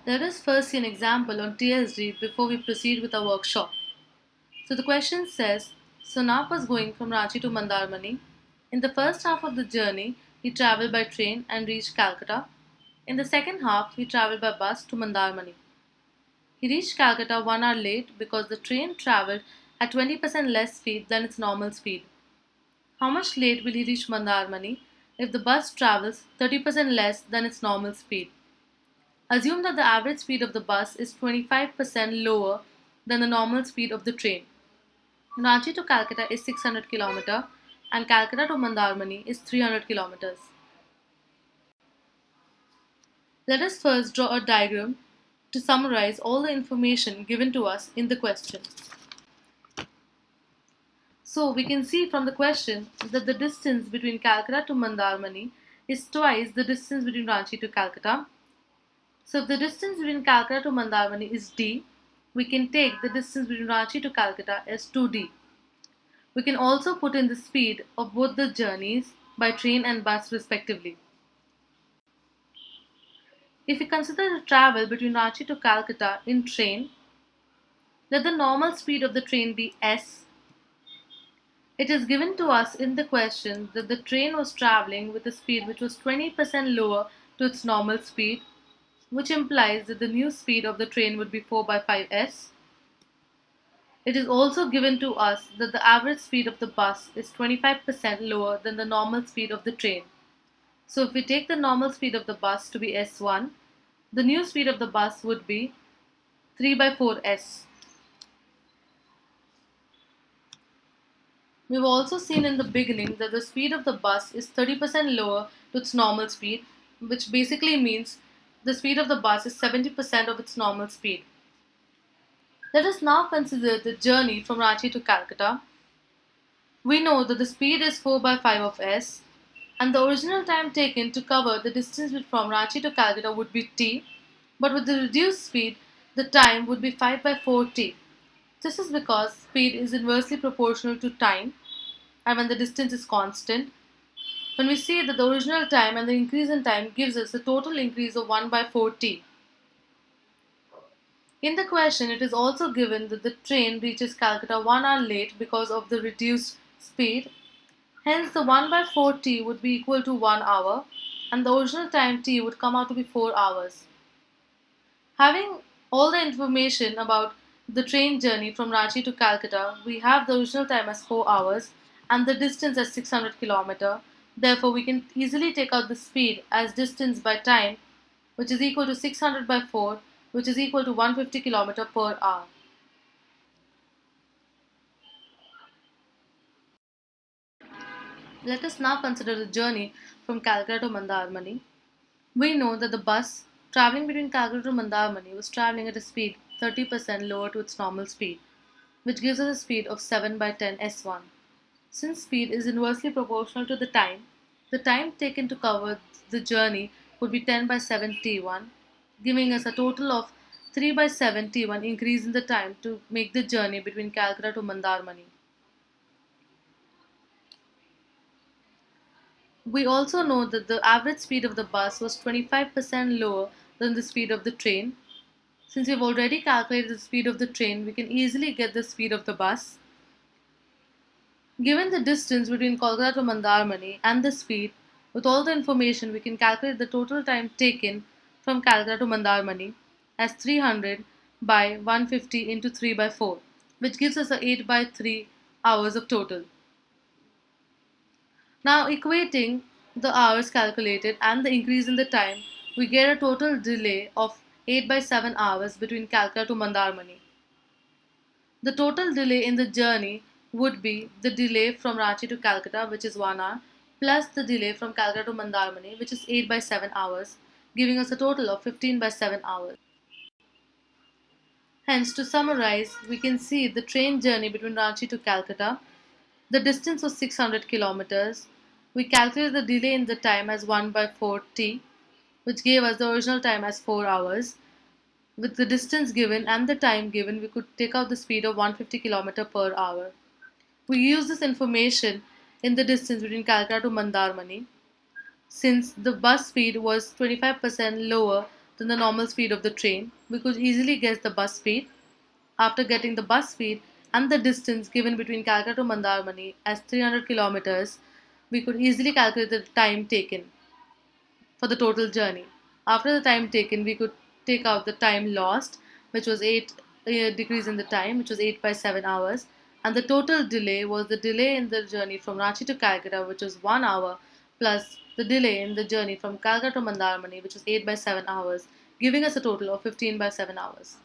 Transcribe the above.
Let us first see an example on TSD before we proceed with our workshop. So the question says, Sonap was going from Ranchi to Mandarmani. In the first half of the journey, he travelled by train and reached Calcutta. In the second half, he travelled by bus to Mandarmani. He reached Calcutta 1 hour late because the train travelled at 20% less speed than its normal speed. How much late will he reach Mandarmani if the bus travels 30% less than its normal speed? Assume that the average speed of the bus is 25% lower than the normal speed of the train. Ranchi to Calcutta is 600 km and Calcutta to Mandarmani is 300 km. Let us first draw a diagram to summarize all the information given to us in the question. So we can see from the question that the distance between Calcutta to Mandarmani is twice the distance between Ranchi to Calcutta. So if the distance between Calcutta to Mandarmani is d, we can take the distance between Ranchi to Calcutta as 2d. We can also put in the speed of both the journeys by train and bus respectively. If we consider the travel between Ranchi to Calcutta in train, let the normal speed of the train be s. It is given to us in the question that the train was traveling with a speed which was 20% lower to its normal speed, which implies that the new speed of the train would be 4 by 5s. It is also given to us that the average speed of the bus is 25% lower than the normal speed of the train. So if we take the normal speed of the bus to be s1, the new speed of the bus would be 3 by 4s. We've also seen in the beginning that the speed of the bus is 30% lower to its normal speed, which basically means the speed of the bus is 70% of its normal speed. Let us now consider the journey from Ranchi to Calcutta. We know that the speed is 4 by 5 of s, and the original time taken to cover the distance from Ranchi to Calcutta would be t, but with the reduced speed, the time would be 5 by 4t. This is because speed is inversely proportional to time, and when the distance is constant, when we see that the original time and the increase in time gives us a total increase of 1 by 4t. In the question, it is also given that the train reaches Calcutta 1 hour late because of the reduced speed. Hence, the 1 by 4t would be equal to 1 hour, and the original time t would come out to be 4 hours. Having all the information about the train journey from Ranchi to Calcutta, we have the original time as 4 hours and the distance as 600 km. Therefore, we can easily take out the speed as distance by time, which is equal to 600 by 4, which is equal to 150 km per hour. Let us now consider the journey from Calcutta to Mandarmani. We know that the bus traveling between Calcutta to Mandarmani was traveling at a speed 30% lower to its normal speed, which gives us a speed of 7 by 10 s1. Since speed is inversely proportional to the time taken to cover the journey would be 10 by 7 t1, giving us a total of 3 by 7 t1 increase in the time to make the journey between Calcutta to Mandarmani. We also know that the average speed of the bus was 25% lower than the speed of the train. Since we've already calculated the speed of the train, we can easily get the speed of the bus. Given the distance between Kolkata to Mandarmani and the speed, with all the information, we can calculate the total time taken from Calcutta to Mandarmani as 300 by 150 into 3 by 4, which gives us a 8 by 3 hours of total. Now equating the hours calculated and the increase in the time, we get a total delay of 8 by 7 hours between Calcutta to Mandarmani. The total delay in the journey would be the delay from Ranchi to Calcutta, which is 1 hour, plus the delay from Calcutta to Mandarmani, which is 8 by 7 hours, giving us a total of 15 by 7 hours. Hence, to summarize, we can see the train journey between Ranchi to Calcutta. The distance was 600 kilometers. We calculated the delay in the time as 1 by 4t, which gave us the original time as 4 hours. With the distance given and the time given, we could take out the speed of 150 km per hour. We use this information in the distance between Calcutta to Mandarmani, since the bus speed was 25% lower than the normal speed of the train, we could easily guess the bus speed. After getting the bus speed and the distance given between Calcutta to Mandarmani as 300 kilometers, we could easily calculate the time taken for the total journey. After the time taken, we could take out the time lost, which was 8 decrease in the time, which was 8 by 7 hours. And the total delay was the delay in the journey from Ranchi to Calcutta, which was 1 hour, plus the delay in the journey from Calcutta to Mandarmani, which was 8 by 7 hours, giving us a total of 15 by 7 hours.